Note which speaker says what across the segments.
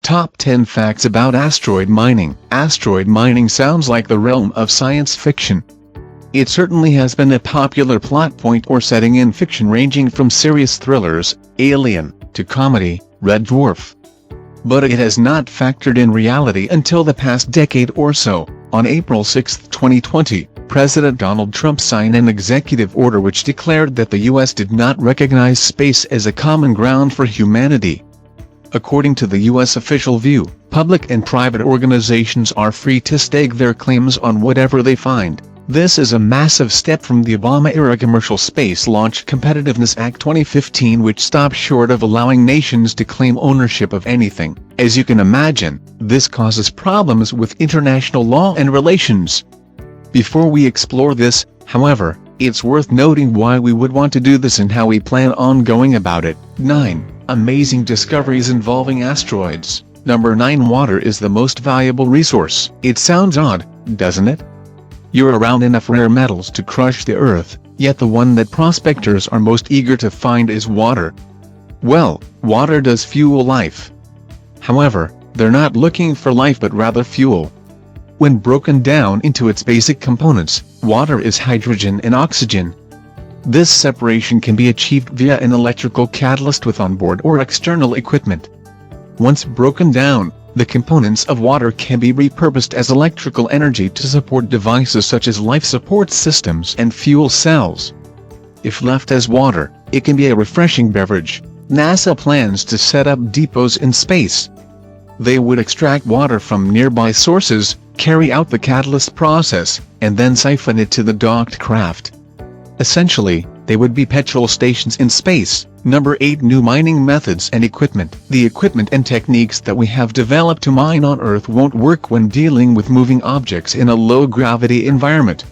Speaker 1: Top 10 Facts about Asteroid Mining. Asteroid mining sounds like the realm of science fiction. It certainly has been a popular plot point or setting in fiction ranging from serious thrillers, Alien, to comedy, Red Dwarf. But it has not factored in reality until the past decade or so. On April 6, 2020, President Donald Trump signed an executive order which declared that the U.S. did not recognize space as a common ground for humanity. According to the U.S. official view, public and private organizations are free to stake their claims on whatever they find. This is a massive step from the Obama-era Commercial Space Launch Competitiveness Act 2015, which stopped short of allowing nations to claim ownership of anything. As you can imagine, this causes problems with international law and relations. Before we explore this, however, it's worth noting why we would want to do this and how we plan on going about it. 9. Amazing discoveries involving asteroids. Number 9. Water is the most valuable resource. It sounds odd, doesn't it? You're around enough rare metals to crush the Earth, yet the one that prospectors are most eager to find is water. Well, water does fuel life. However, they're not looking for life but rather fuel. When broken down into its basic components, water is hydrogen and oxygen. This separation can be achieved via an electrical catalyst with onboard or external equipment. Once broken down, the components of water can be repurposed as electrical energy to support devices such as life support systems and fuel cells. If left as water, it can be a refreshing beverage. NASA plans to set up depots in space. They would extract water from nearby sources, carry out the catalyst process, and then siphon it to the docked craft. Essentially, they would be petrol stations in space. Number 8. New mining methods and equipment. The equipment and techniques that we have developed to mine on Earth won't work when dealing with moving objects in a low-gravity environment.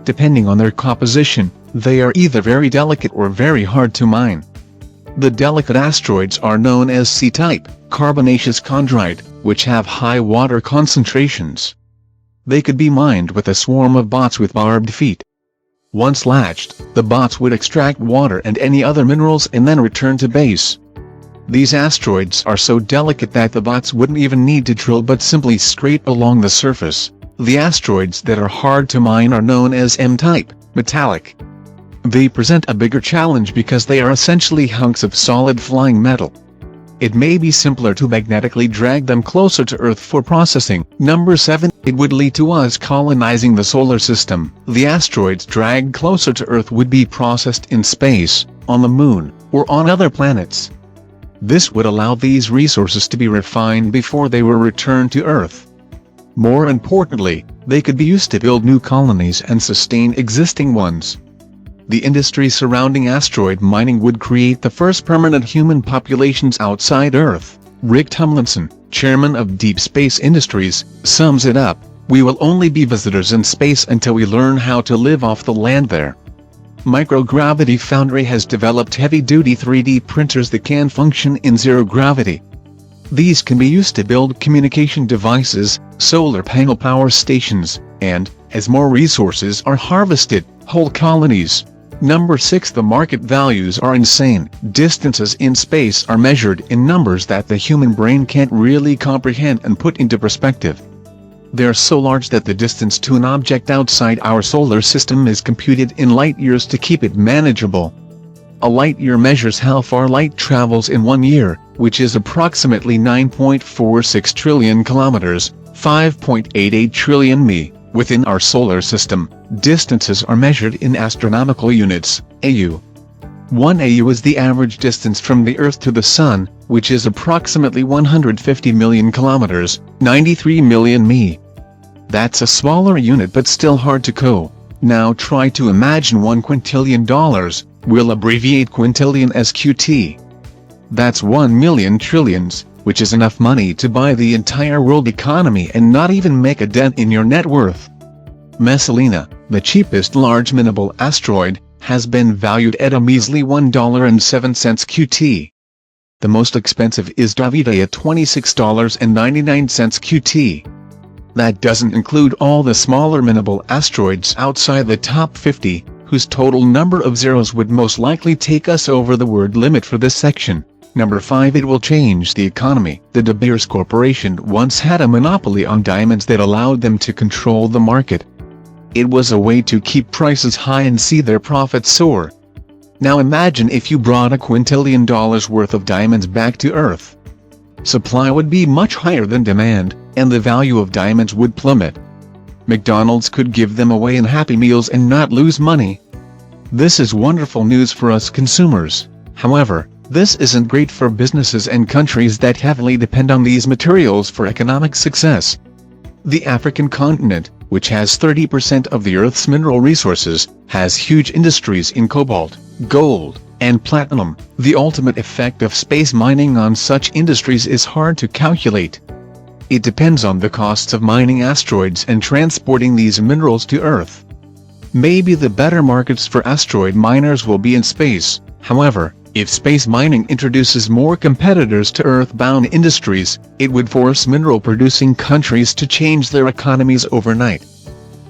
Speaker 1: Depending on their composition, they are either very delicate or very hard to mine. The delicate asteroids are known as C-type, carbonaceous chondrite, which have high water concentrations. They could be mined with a swarm of bots with barbed feet. Once latched, the bots would extract water and any other minerals and then return to base. These asteroids are so delicate that the bots wouldn't even need to drill but simply scrape along the surface. The asteroids that are hard to mine are known as M-type, metallic. They present a bigger challenge because they are essentially hunks of solid flying metal. It may be simpler to magnetically drag them closer to Earth for processing. Number 7. It would lead to us colonizing the solar system. The asteroids dragged closer to Earth would be processed in space, on the Moon, or on other planets. This would allow these resources to be refined before they were returned to Earth. More importantly, they could be used to build new colonies and sustain existing ones. The industry surrounding asteroid mining would create the first permanent human populations outside Earth. Rick Tumlinson, chairman of Deep Space Industries, sums it up: "We will only be visitors in space until we learn how to live off the land there." Microgravity Foundry has developed heavy-duty 3D printers that can function in zero gravity. These can be used to build communication devices, solar panel power stations, and, as more resources are harvested, whole colonies. Number 6. The market values are insane. Distances in space are measured in numbers that the human brain can't really comprehend and put into perspective. They're so large that the distance to an object outside our solar system is computed in light years to keep it manageable. A light year measures how far light travels in 1 year, which is approximately 9.46 trillion kilometers, 5.88 trillion mi. Within our solar system, distances are measured in astronomical units, AU. 1 AU is the average distance from the Earth to the Sun, which is approximately 150 million kilometers, 93 million mi. That's a smaller unit but still hard to code. Now try to imagine $1 quintillion. We'll abbreviate quintillion as QT. That's 1 million trillions, which is enough money to buy the entire world economy and not even make a dent in your net worth. Messalina, the cheapest large minable asteroid, has been valued at a measly $1.07 QT. The most expensive is Davide at $26.99 QT. That doesn't include all the smaller minable asteroids outside the top 50, whose total number of zeros would most likely take us over the word limit for this section. Number 5. It will change the economy. The De Beers Corporation once had a monopoly on diamonds that allowed them to control the market. It was a way to keep prices high and see their profits soar. Now imagine if you brought $1 quintillion worth of diamonds back to Earth. Supply would be much higher than demand, and the value of diamonds would plummet. McDonald's could give them away in Happy Meals and not lose money. This is wonderful news for us consumers. However, this isn't great for businesses and countries that heavily depend on these materials for economic success. The African continent, which has 30% of the Earth's mineral resources, has huge industries in cobalt, gold, and platinum. The ultimate effect of space mining on such industries is hard to calculate. It depends on the costs of mining asteroids and transporting these minerals to Earth. Maybe the better markets for asteroid miners will be in space. However, if space mining introduces more competitors to Earth-bound industries, it would force mineral-producing countries to change their economies overnight.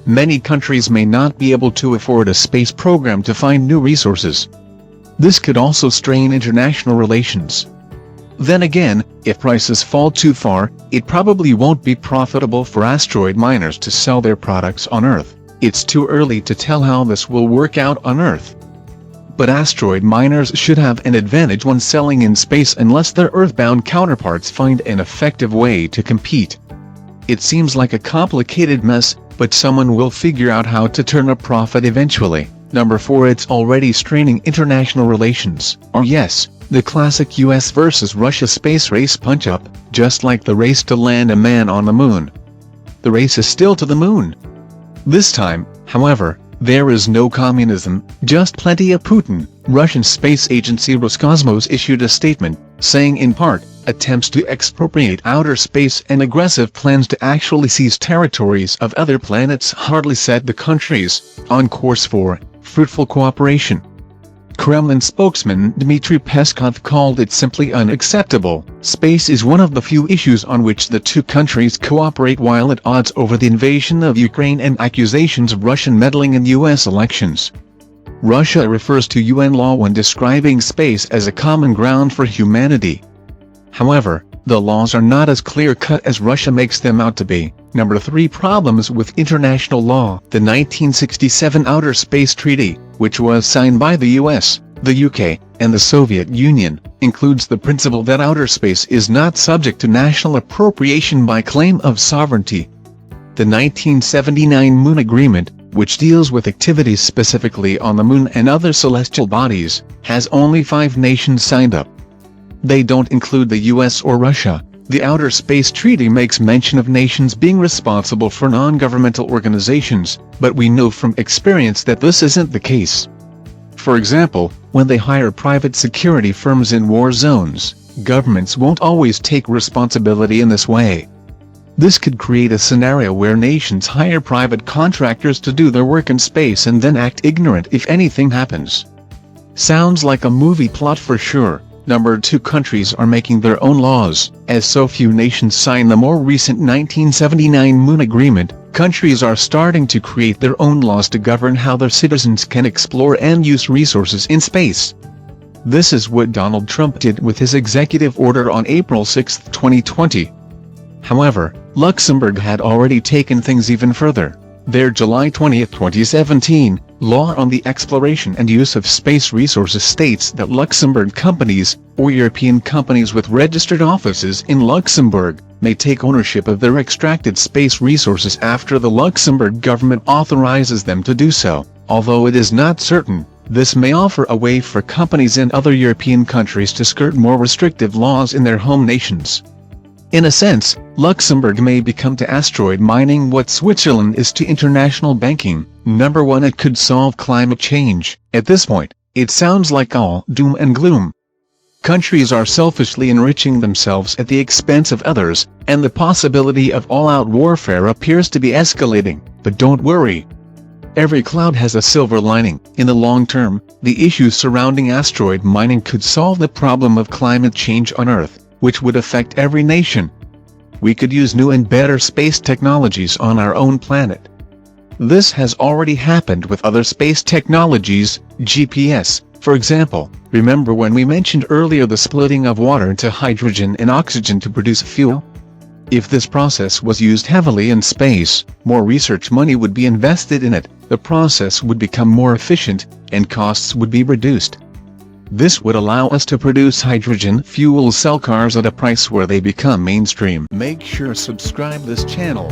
Speaker 1: Many countries may not be able to afford a space program to find new resources. This could also strain international relations. Then again, if prices fall too far, it probably won't be profitable for asteroid miners to sell their products on Earth. It's too early to tell how this will work out on Earth. But asteroid miners should have an advantage when selling in space unless their Earthbound counterparts find an effective way to compete. It seems like a complicated mess, but someone will figure out how to turn a profit eventually. Number 4. It's already straining international relations. Or yes, the classic US versus Russia space race punch-up, just like the race to land a man on the moon. The race is still to the moon. This time, however, there is no communism, just plenty of Putin. Russian space agency Roscosmos issued a statement, saying in part, attempts to expropriate outer space and aggressive plans to actually seize territories of other planets hardly set the countries on course for fruitful cooperation. Kremlin spokesman Dmitry Peskov called it simply unacceptable. Space is one of the few issues on which the two countries cooperate while at odds over the invasion of Ukraine and accusations of Russian meddling in U.S. elections. Russia refers to UN law when describing space as a common ground for humanity. However, the laws are not as clear-cut as Russia makes them out to be. Number 3. Problems with international law. The 1967 Outer Space Treaty, which was signed by the US, the UK, and the Soviet Union, includes the principle that outer space is not subject to national appropriation by claim of sovereignty. The 1979 Moon Agreement, which deals with activities specifically on the Moon and other celestial bodies, has only 5 nations signed up. They don't include the US or Russia. The Outer Space Treaty makes mention of nations being responsible for non-governmental organizations, but we know from experience that this isn't the case. For example, when they hire private security firms in war zones, governments won't always take responsibility in this way. This could create a scenario where nations hire private contractors to do their work in space and then act ignorant if anything happens. Sounds like a movie plot for sure. Number 2. Countries are making their own laws. As so few nations sign the more recent 1979 Moon Agreement, countries are starting to create their own laws to govern how their citizens can explore and use resources in space. This is what Donald Trump did with his executive order on April 6, 2020. However, Luxembourg had already taken things even further. Their July 20, 2017, law on the exploration and use of space resources states that Luxembourg companies, or European companies with registered offices in Luxembourg, may take ownership of their extracted space resources after the Luxembourg government authorizes them to do so. Although it is not certain, this may offer a way for companies in other European countries to skirt more restrictive laws in their home nations. In a sense, Luxembourg may become to asteroid mining what Switzerland is to international banking. Number 1. It could solve climate change. At this point, it sounds like all doom and gloom. Countries are selfishly enriching themselves at the expense of others, and the possibility of all-out warfare appears to be escalating. But don't worry. Every cloud has a silver lining. In the long term, the issues surrounding asteroid mining could solve the problem of climate change on Earth, which would affect every nation. We could use new and better space technologies on our own planet. This has already happened with other space technologies, GPS, For example, remember when we mentioned earlier the splitting of water into hydrogen and oxygen to produce fuel? If this process was used heavily in space, more research money would be invested in it, the process would become more efficient, and costs would be reduced. This would allow us to produce hydrogen fuel cell cars at a price where they become mainstream. Make sure subscribe this channel.